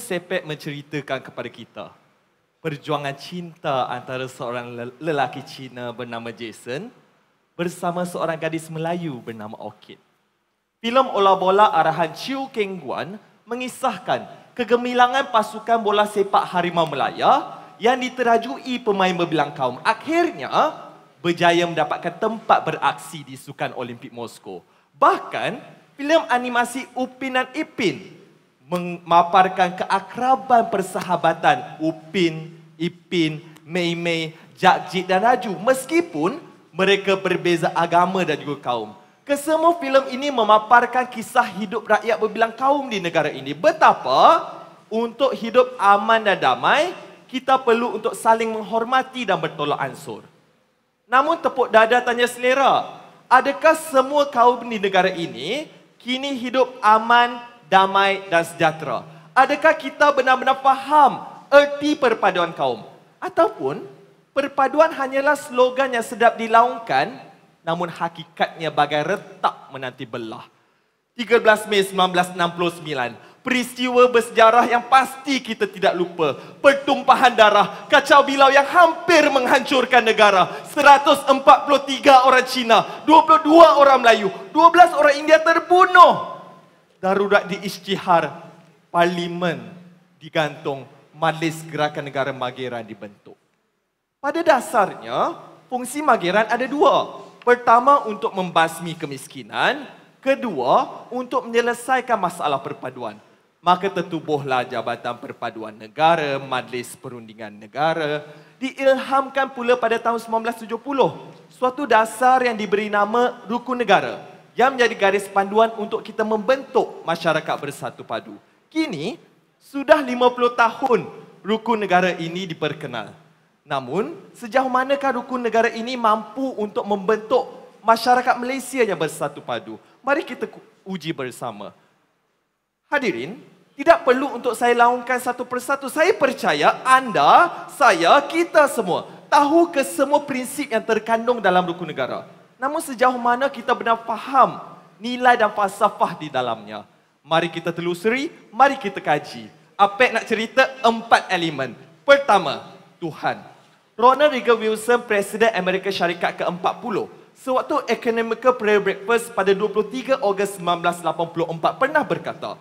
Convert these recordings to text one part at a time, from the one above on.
Sepek menceritakan kepada kita perjuangan cinta antara seorang lelaki Cina bernama Jason bersama seorang gadis Melayu bernama Orchid. Filem Ola-Bola arahan Chew Keng Guan mengisahkan kegemilangan pasukan bola sepak Harimau Melaya yang diterajui pemain berbilang kaum akhirnya berjaya mendapatkan tempat beraksi di Sukan Olimpik Moskow. Bahkan, filem animasi Upin dan Ipin memaparkan keakraban persahabatan Upin, Ipin, Mei Mei, Jak Jit dan Raju meskipun mereka berbeza agama dan juga kaum. Kesemua filem ini memaparkan kisah hidup rakyat berbilang kaum di negara ini. Betapa untuk hidup aman dan damai, kita perlu untuk saling menghormati dan bertolak ansur. Namun tepuk dada tanya selera, adakah semua kaum di negara ini kini hidup aman, damai dan sejahtera? Adakah kita benar-benar faham erti perpaduan kaum? Ataupun perpaduan hanyalah slogan yang sedap dilaungkan, namun hakikatnya bagai retak menanti belah. 13 Mei 1969, peristiwa bersejarah yang pasti kita tidak lupa. Pertumpahan darah, kacau bilau yang hampir menghancurkan negara. 143 orang Cina, 22 orang Melayu, 12 orang India terbunuh. Darurat diisytihar, parlimen digantung, Majlis Gerakan Negara Mageran dibentuk. Pada dasarnya, fungsi Mageran ada dua. Pertama, untuk membasmi kemiskinan. Kedua, untuk menyelesaikan masalah perpaduan. Maka tertubuhlah Jabatan Perpaduan Negara, Majlis Perundingan Negara. Diilhamkan pula pada tahun 1970, suatu dasar yang diberi nama Rukun Negara, yang menjadi garis panduan untuk kita membentuk masyarakat bersatu padu. Kini, sudah 50 tahun Rukun Negara ini diperkenal. Namun, sejauh manakah Rukun Negara ini mampu untuk membentuk masyarakat Malaysia yang bersatu padu? Mari kita uji bersama. Hadirin, tidak perlu untuk saya laungkan satu persatu. Saya percaya anda, saya, kita semua tahu ke semua prinsip yang terkandung dalam Rukun Negara. Namun sejauh mana kita benar faham nilai dan falsafah di dalamnya? Mari kita telusuri, mari kita kaji. Apek nak cerita 4 elemen. Pertama, Tuhan. Ronald Reagan Wilson, Presiden Amerika Syarikat ke-40, sewaktu Economical Prayer Breakfast pada 23 Ogos 1984 pernah berkata,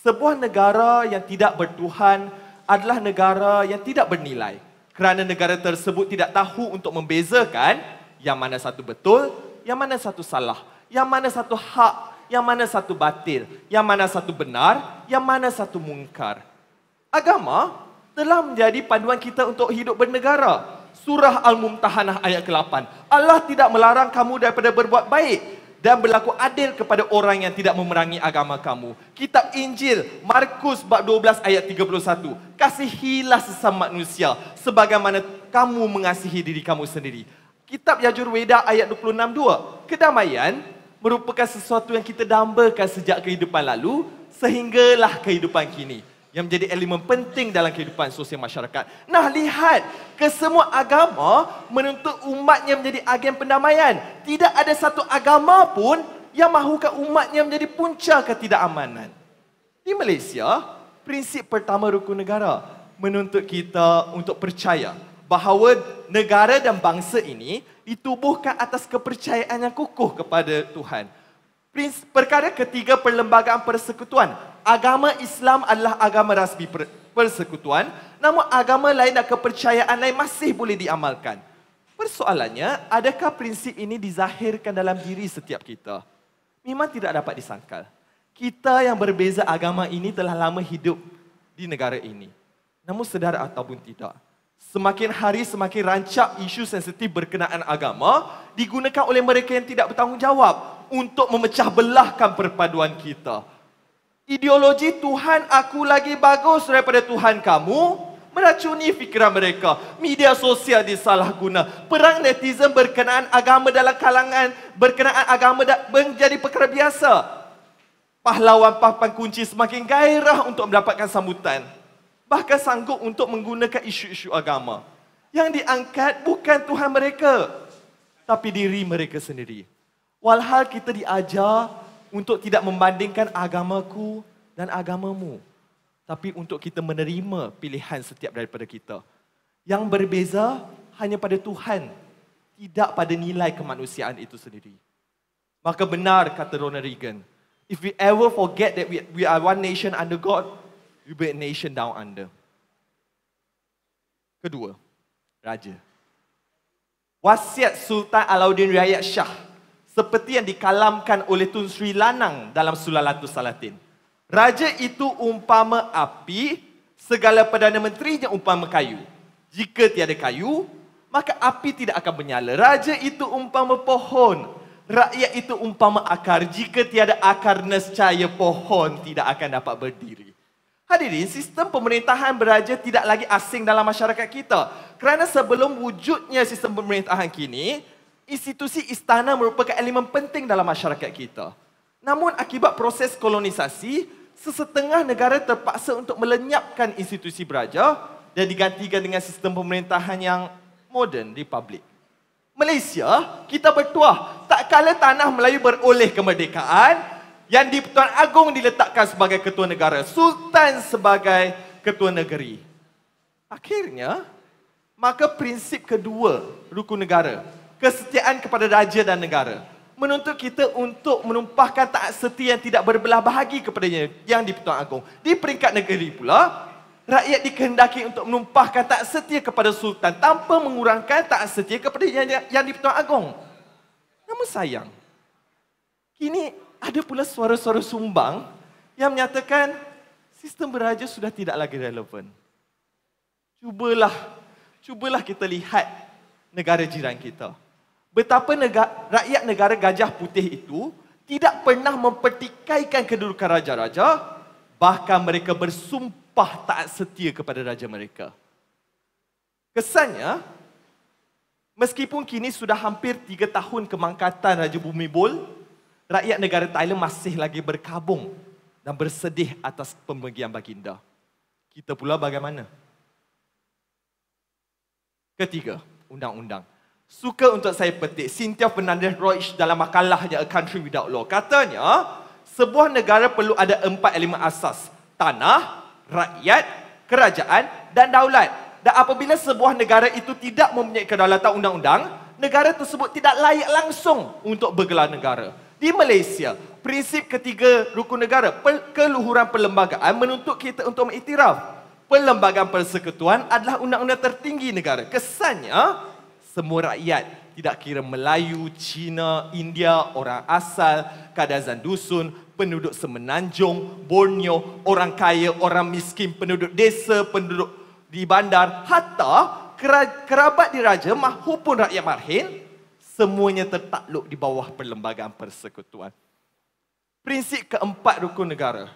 sebuah negara yang tidak bertuhan adalah negara yang tidak bernilai. Kerana negara tersebut tidak tahu untuk membezakan yang mana satu betul, yang mana satu salah, yang mana satu hak, yang mana satu batil, yang mana satu benar, yang mana satu mungkar. Agama telah menjadi panduan kita untuk hidup bernegara. Surah Al-Mumtahanah ayat ke-8. Allah tidak melarang kamu daripada berbuat baik dan berlaku adil kepada orang yang tidak memerangi agama kamu. Kitab Injil, Markus bab 12 ayat 31. Kasihilah sesama manusia sebagaimana kamu mengasihi diri kamu sendiri. Kitab Yajurveda ayat 26.2. Kedamaian merupakan sesuatu yang kita dambakan sejak kehidupan lalu sehinggalah kehidupan kini, yang menjadi elemen penting dalam kehidupan sosial masyarakat. Nah, lihat, kesemua agama menuntut umatnya menjadi agen pendamaian. Tidak ada satu agama pun yang mahukan umatnya menjadi punca ketidakamanan. Di Malaysia, prinsip pertama Rukun Negara menuntut kita untuk percaya bahawa negara dan bangsa ini ditubuhkan atas kepercayaan yang kukuh kepada Tuhan. Perkara ketiga, perlembagaan persekutuan. Agama Islam adalah agama rasmi persekutuan, namun agama lain dan kepercayaan lain masih boleh diamalkan. Persoalannya, adakah prinsip ini dizahirkan dalam diri setiap kita? Memang tidak dapat disangkal. Kita yang berbeza agama ini telah lama hidup di negara ini. Namun sedar ataupun tidak, semakin hari semakin rancak isu sensitif berkenaan agama digunakan oleh mereka yang tidak bertanggungjawab untuk memecah belahkan perpaduan kita. Ideologi Tuhan aku lagi bagus daripada Tuhan kamu meracuni fikiran mereka. Media sosial disalahguna. Perang netizen berkenaan agama dalam kalangan berkenaan agama menjadi perkara biasa. Pahlawan papan kunci semakin gairah untuk mendapatkan sambutan. Bahkan sanggup untuk menggunakan isu-isu agama. Yang diangkat bukan Tuhan mereka, tapi diri mereka sendiri. Walhal kita diajar untuk tidak membandingkan agamaku dan agamamu. tapi untuk kita menerima pilihan setiap daripada kita. Yang berbeza hanya pada Tuhan, tidak pada nilai kemanusiaan itu sendiri. Maka benar kata Ronald Reagan, if we ever forget that we are one nation under God, we be a nation down under. Kedua, raja. Wasiat Sultan Alauddin Riayat Shah seperti yang dikalamkan oleh Tun Sri Lanang dalam Sulalatus Salatin. Raja itu umpama api, segala Perdana Menterinya umpama kayu. Jika tiada kayu, maka api tidak akan menyala. Raja itu umpama pohon, rakyat itu umpama akar. Jika tiada akar, nescaya pohon tidak akan dapat berdiri. Hadirin, sistem pemerintahan beraja tidak lagi asing dalam masyarakat kita. Kerana sebelum wujudnya sistem pemerintahan kini, institusi istana merupakan elemen penting dalam masyarakat kita. Namun akibat proses kolonisasi, sesetengah negara terpaksa untuk melenyapkan institusi beraja dan digantikan dengan sistem pemerintahan yang moden, republik. Malaysia, kita bertuah, tak kala tanah Melayu beroleh kemerdekaan, yang di-Pertuan Agong diletakkan sebagai ketua negara, Sultan sebagai ketua negeri. Akhirnya, maka prinsip kedua rukun negara, kesetiaan kepada raja dan negara, menuntut kita untuk menumpahkan taat setia yang tidak berbelah bahagi kepadanya yang di-Pertuan Agong. Di peringkat negeri pula, rakyat dikehendaki untuk menumpahkan taat setia kepada Sultan tanpa mengurangkan taat setia kepada yang di-Pertuan Agong. Namun sayang, kini ada pula suara-suara sumbang yang menyatakan sistem beraja sudah tidak lagi relevan. Cubalah kita lihat negara jiran kita. Betapa rakyat negara Gajah Putih itu tidak pernah mempertikaikan kedudukan raja-raja, bahkan mereka bersumpah taat setia kepada raja mereka. Kesannya, meskipun kini sudah hampir 3 tahun kemangkatan Raja Bhumibol, rakyat negara Thailand masih lagi berkabung dan bersedih atas pembagian baginda. Kita pula bagaimana? Ketiga, undang-undang. Suka untuk saya petik Cynthia Fernandez Roig dalam makalahnya A Country Without Law. Katanya, sebuah negara perlu ada 4 elemen asas. Tanah, rakyat, kerajaan dan daulat. Dan apabila sebuah negara itu tidak mempunyai kedaulatan undang-undang, negara tersebut tidak layak langsung untuk bergelar negara. Di Malaysia, prinsip ketiga rukun negara, keluhuran perlembagaan menuntut kita untuk mengiktiraf perlembagaan persekutuan adalah undang-undang tertinggi negara. Kesannya, semua rakyat, tidak kira Melayu, Cina, India, orang asal, kadazan dusun, penduduk semenanjung, Borneo, orang kaya, orang miskin, penduduk desa, penduduk di bandar, hatta kerabat diraja maupun rakyat marhin, semuanya tertakluk di bawah perlembagaan persekutuan. Prinsip keempat rukun negara.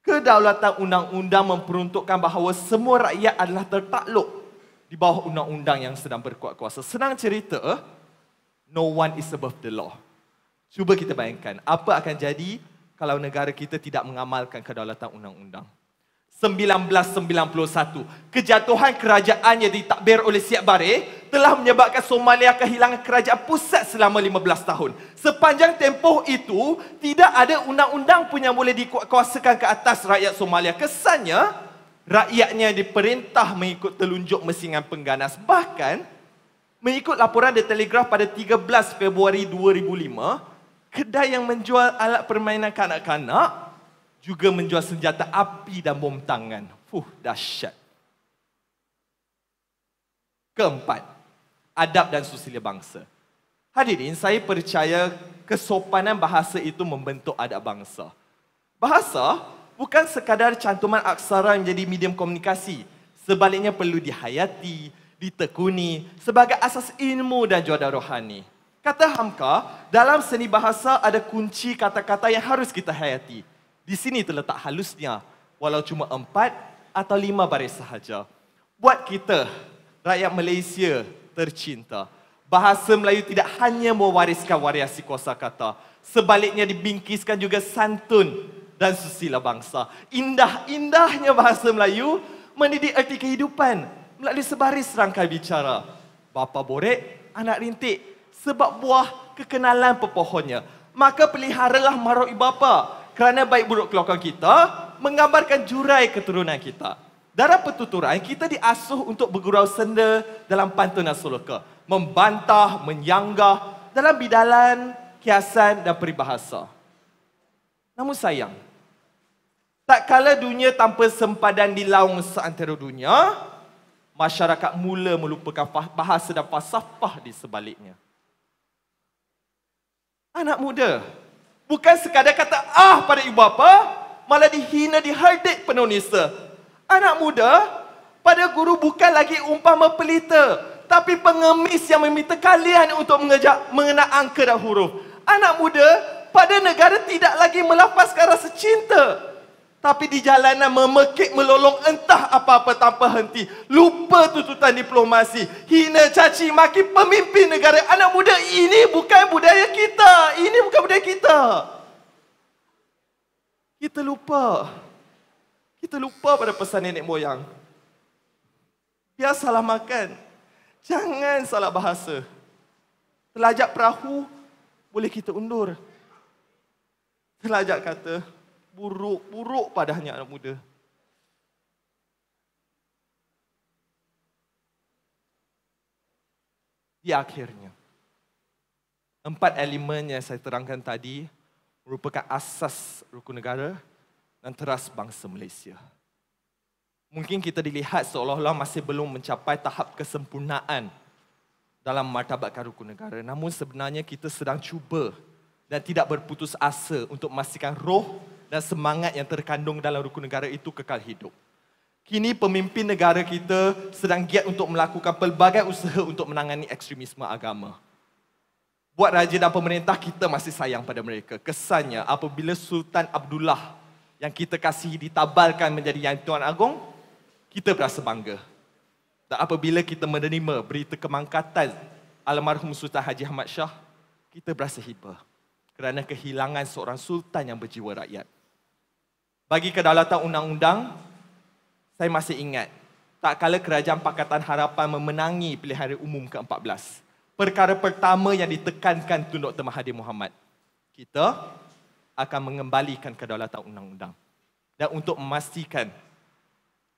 Kedaulatan undang-undang memperuntukkan bahawa semua rakyat adalah tertakluk di bawah undang-undang yang sedang berkuat kuasa. Senang cerita, no one is above the law. Cuba kita bayangkan, apa akan jadi kalau negara kita tidak mengamalkan kedaulatan undang-undang. 1991, kejatuhan kerajaan yang ditakbir oleh Siad Barre telah menyebabkan Somalia kehilangan kerajaan pusat selama 15 tahun. Sepanjang tempoh itu, tidak ada undang-undang pun yang boleh dikuatkuasakan ke atas rakyat Somalia. Kesannya, rakyatnya diperintah mengikut telunjuk mesingan pengganas. Bahkan, mengikut laporan The Telegraph pada 13 Februari 2005, kedai yang menjual alat permainan kanak-kanak juga menjual senjata api dan bom tangan. Dahsyat. Keempat, adab dan susila bangsa. Hadirin, saya percaya kesopanan bahasa itu membentuk adab bangsa. Bahasa bukan sekadar cantuman aksara yang menjadi medium komunikasi. Sebaliknya perlu dihayati, ditekuni sebagai asas ilmu dan juadah rohani. Kata Hamka, dalam seni bahasa ada kunci kata-kata yang harus kita hayati. Di sini terletak halusnya, walau cuma 4 atau 5 baris sahaja. Buat kita, rakyat Malaysia tercinta, bahasa Melayu tidak hanya mewariskan variasi kosakata, sebaliknya dibingkiskan juga santun dan susila bangsa. Indah-indahnya bahasa Melayu mendidik erti kehidupan melalui sebaris rangkai bicara. Bapa borek, anak rintik, sebab buah kekenalan pepohonnya. Maka peliharalah maruk ibu bapa. Kerana baik buruk keluarga kita menggambarkan jurai keturunan kita. Dalam pertuturan, kita diasuh untuk bergurau senda dalam pantun dan soloka. Membantah, menyanggah dalam bidalan, kiasan dan peribahasa. Namun sayang, tak kala dunia tanpa sempadan di laung seantero dunia, masyarakat mula melupakan bahasa dan falsafah di sebaliknya. Anak muda, bukan sekadar kata pada ibu bapa, malah dihina, diherdik penuh nisa. Anak muda, pada guru bukan lagi umpama pelita, tapi pengemis yang meminta kalian untuk mengenal angka dan huruf. Anak muda, pada negara tidak lagi melafazkan rasa cinta, tapi di jalanan memekik melolong entah apa-apa tanpa henti. Lupa tuntutan diplomasi, hina caci maki pemimpin negara. Anak muda, ini bukan budaya kita. Ini bukan budaya kita. Kita lupa. Kita lupa pada pesan nenek moyang. Biar salah makan, jangan salah bahasa. Telajak perahu, boleh kita undur. Telajak kata, buruk padanya anak muda. Di akhirnya, 4 elemen yang saya terangkan tadi merupakan asas rukun negara dan teras bangsa Malaysia. Mungkin kita dilihat seolah-olah masih belum mencapai tahap kesempurnaan dalam martabatkan rukun negara. Namun sebenarnya kita sedang cuba dan tidak berputus asa untuk memastikan roh dan semangat yang terkandung dalam rukun negara itu kekal hidup. Kini pemimpin negara kita sedang giat untuk melakukan pelbagai usaha untuk menangani ekstremisme agama. Buat raja dan pemerintah, kita masih sayang pada mereka. Kesannya apabila Sultan Abdullah yang kita kasihi ditabalkan menjadi Yang Tuan Agong, kita berasa bangga. Dan apabila kita menerima berita kemangkatan almarhum Sultan Haji Ahmad Shah, kita berasa hibah kerana kehilangan seorang sultan yang berjiwa rakyat. Bagi kedaulatan undang-undang, saya masih ingat tak kala Kerajaan Pakatan Harapan memenangi pilihan raya umum ke-14. Perkara pertama yang ditekankan Tun Dr. Mahathir Mohamad, kita akan mengembalikan kedaulatan undang-undang. Dan untuk memastikan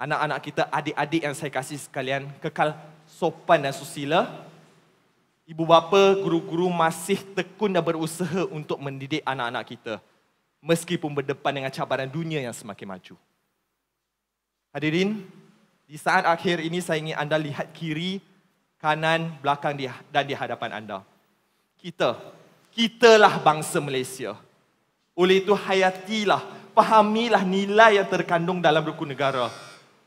anak-anak kita, adik-adik yang saya kasih sekalian, kekal sopan dan susila, ibu bapa, guru-guru masih tekun dan berusaha untuk mendidik anak-anak kita, meskipun berdepan dengan cabaran dunia yang semakin maju. Hadirin, di saat akhir ini saya ingin anda lihat kiri, kanan, belakang dan di hadapan anda. Kitalah bangsa Malaysia. Oleh itu hayatilah, fahamilah nilai yang terkandung dalam rukun negara.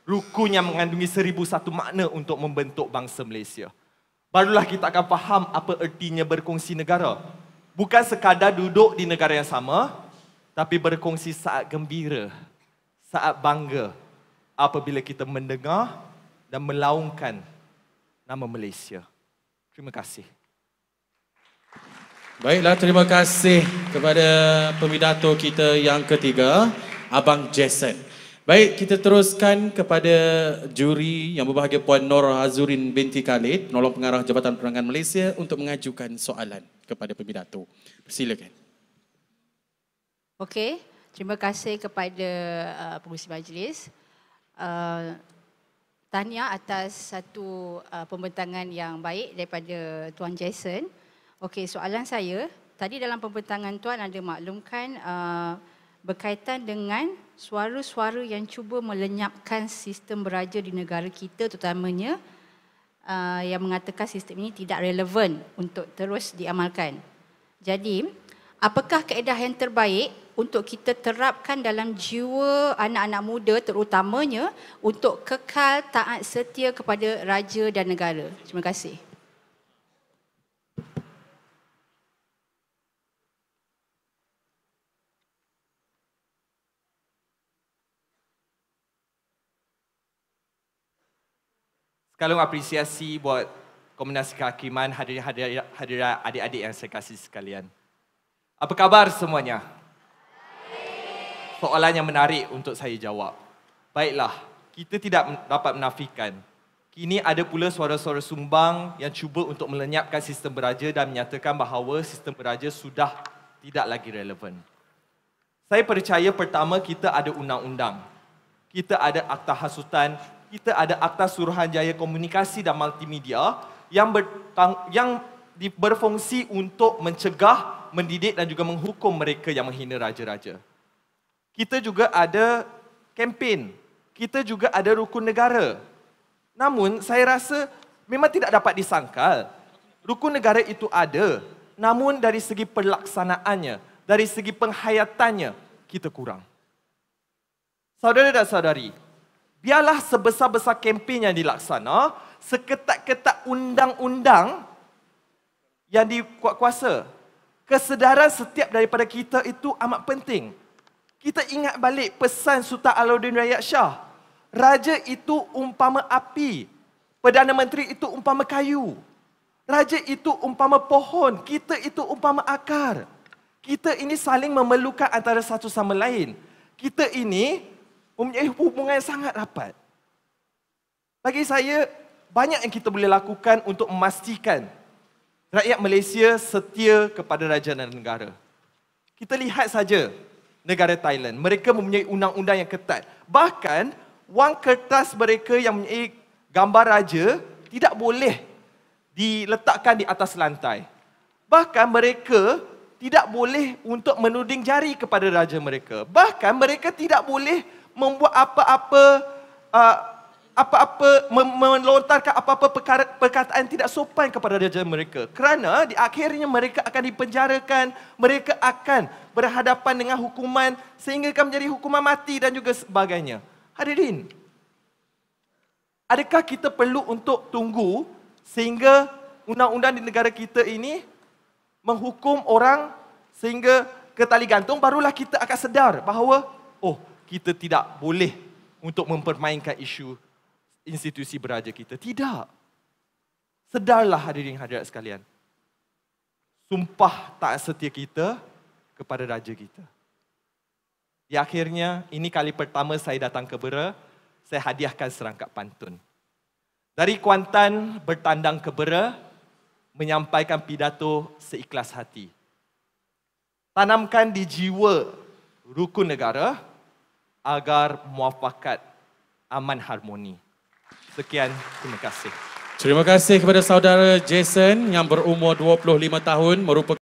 Rukun yang mengandungi 1001 makna untuk membentuk bangsa Malaysia. Barulah kita akan faham apa ertinya berkongsi negara. Bukan sekadar duduk di negara yang sama, tapi berkongsi saat gembira, saat bangga apabila kita mendengar dan melaungkan nama Malaysia. Terima kasih. Baiklah, terima kasih kepada pemidato kita yang ketiga, Abang Jason. Baik, kita teruskan kepada juri yang berbahagia Puan Nur Hazurin binti Khalid, penolong pengarah Jabatan Penerangan Malaysia untuk mengajukan soalan kepada pemidato. Persilakan. Okey, terima kasih kepada pengurusi majlis. Tahniah atas satu pembentangan yang baik daripada Tuan Jason. Okey, soalan saya, tadi dalam pembentangan Tuan ada maklumkan berkaitan dengan suara-suara yang cuba melenyapkan sistem beraja di negara kita, terutamanya yang mengatakan sistem ini tidak relevan untuk terus diamalkan. Jadi, apakah kaedah yang terbaik untuk kita terapkan dalam jiwa anak-anak muda terutamanya untuk kekal taat setia kepada raja dan negara? Terima kasih. Sekalian apresiasi buat Komunasi Kehakiman, hadirin adik-adik yang saya kasih sekalian. Apa khabar semuanya? Soalan yang menarik untuk saya jawab. Baiklah, kita tidak dapat menafikan. Kini ada pula suara-suara sumbang yang cuba untuk melenyapkan sistem beraja dan menyatakan bahawa sistem beraja sudah tidak lagi relevan. Saya percaya pertama kita ada undang-undang. Kita ada Akta Hasutan, kita ada Akta Suruhanjaya Komunikasi dan Multimedia yang berfungsi untuk mencegah, mendidik dan juga menghukum mereka yang menghina raja-raja. Kita juga ada kempen. Kita juga ada rukun negara. Namun saya rasa memang tidak dapat disangkal. Rukun negara itu ada, namun dari segi pelaksanaannya, dari segi penghayatannya, kita kurang. Saudara dan saudari, biarlah sebesar-besar kempen yang dilaksana, seketat-ketat undang-undang yang dikuatkuasa, kesedaran setiap daripada kita itu amat penting. Kita ingat balik pesan Sultan Alauddin Rakyat Shah. Raja itu umpama api. Perdana Menteri itu umpama kayu. Raja itu umpama pohon. Kita itu umpama akar. Kita ini saling memerlukan antara satu sama lain. Kita ini mempunyai hubungan yang sangat rapat. Bagi saya, banyak yang kita boleh lakukan untuk memastikan rakyat Malaysia setia kepada raja dan negara. Kita lihat saja negara Thailand. Mereka mempunyai undang-undang yang ketat. Bahkan, wang kertas mereka yang mempunyai gambar raja tidak boleh diletakkan di atas lantai. Bahkan mereka tidak boleh untuk menuding jari kepada raja mereka. Bahkan mereka tidak boleh membuat melontarkan apa-apa perkataan tidak sopan kepada raja mereka. Kerana di akhirnya mereka akan dipenjarakan, mereka akan berhadapan dengan hukuman sehingga akan menjadi hukuman mati dan juga sebagainya. Hadirin, adakah kita perlu untuk tunggu sehingga undang-undang di negara kita ini menghukum orang sehingga ke tali gantung, barulah kita akan sedar bahawa kita tidak boleh untuk mempermainkan isu institusi beraja kita. Tidak. Sedarlah hadirin hadirat sekalian. Sumpah taat setia kita kepada raja kita. Di akhirnya, ini kali pertama saya datang ke Bera, saya hadiahkan serangkap pantun. Dari Kuantan bertandang ke Bera, menyampaikan pidato seikhlas hati. Tanamkan di jiwa rukun negara agar muafakat aman harmoni. Sekian, terima kasih. Terima kasih kepada saudara Jason yang berumur 25 tahun, merupakan